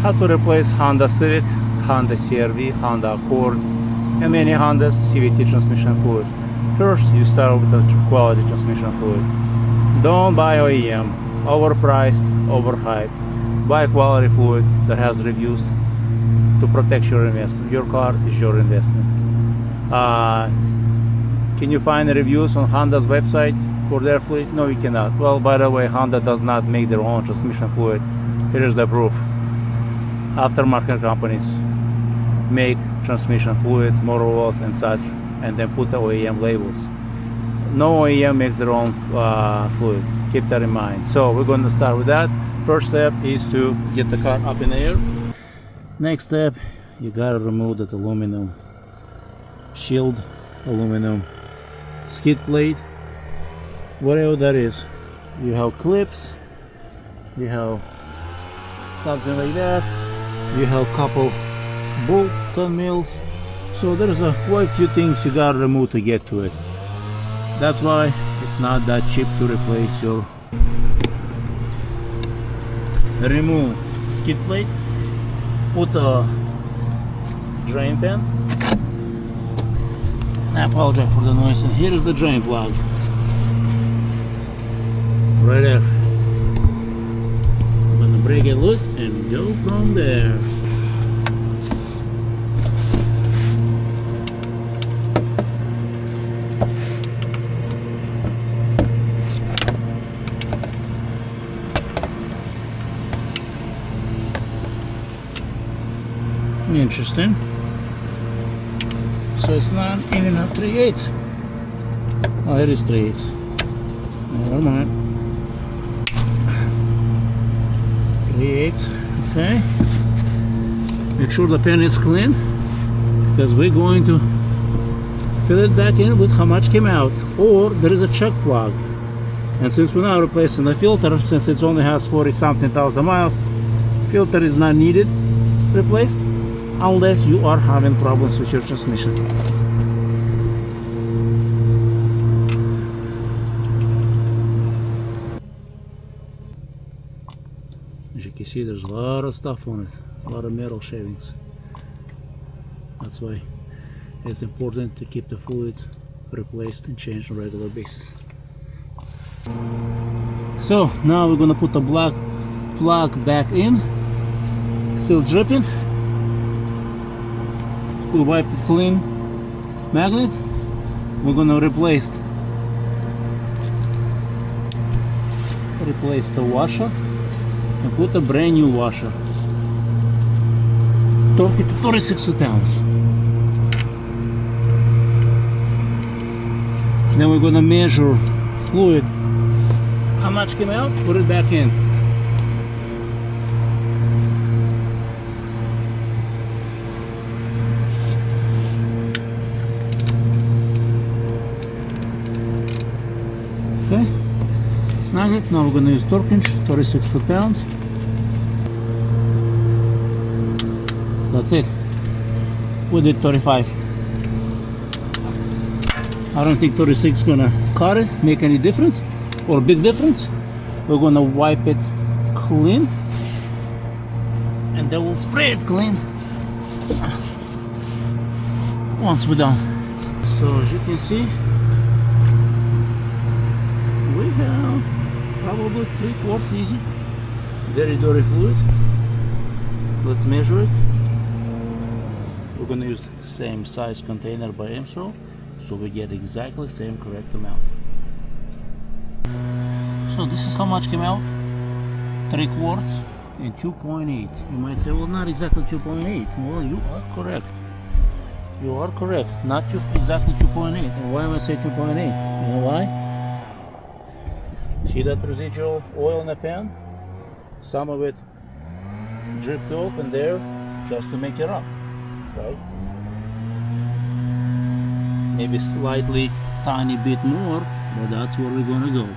How to replace Honda Civic, Honda CR-V, Honda Accord, and many Honda's CVT transmission fluid. First, you start with the quality transmission fluid. Don't buy OEM, overpriced, overhyped. Buy quality fluid that has reviews to protect your investment. Your car is your investment. Can you find the reviews on Honda's website for their fluid? No, you cannot. Well, by the way, Honda does not make their own transmission fluid. Here is the proof. Aftermarket companies make transmission fluids, motor oils and such, and then put the OEM labels. No OEM makes their own fluid. Keep that in mind. So we're going to start with that. First step is to get the car up in the air. Next step, you gotta remove that aluminum shield, aluminum skid plate, whatever that is. You have clips, you have something like that, you have couple bolt 10 mils. So there's quite a few things you gotta remove to get to it. That's why it's not that cheap to replace your remove skid plate. Put a drain pan. I apologize for the noise. And here is the drain plug. Right there. I'm gonna break it loose and go from there. Interesting. So it's not even a 3/8. Oh, it is 3/8. Never mind. 3/8. Okay. Make sure the pen is clean, because we're going to fill it back in with how much came out. Or there is a chuck plug. And since we're not replacing the filter, since it only has 40-something thousand miles, filter is not needed replaced, unless you are having problems with your transmission. As you can see, there's a lot of stuff on it, a lot of metal shavings. That's why it's important to keep the fluids replaced and changed on a regular basis. So now we're gonna put the black plug back in, still dripping. We wiped it clean magnet. We're gonna replace the washer and put a brand new washer. Torque it to 36 pounds. Then we're gonna measure fluid, how much came out, put it back in. Okay, snug it. Now we're going to use torque wrench, 36 foot-pounds. That's it. We did 35. I don't think 36 is going to cut it, make any difference, or big difference. We're going to wipe it clean, and then we'll spray it clean once we're done. So as you can see, we have probably 3 quarts easy, very dirty fluid. Let's measure it. We're going to use the same size container by amsoil, so we get exactly the same correct amount. So this is how much came out, 3 quarts and 2.8. You might say, well, not exactly 2.8. Well, you are correct. You are correct, not exactly 2.8. And why am I say 2.8? You know why? See that residual oil in the pan? Some of it dripped off in there just to make it up, right? Maybe slightly, tiny bit more, but that's where we're gonna go.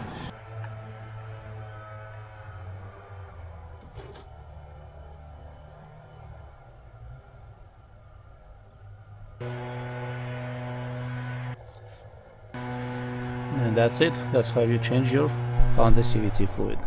And that's it. That's how you change your Honda CVT fluid.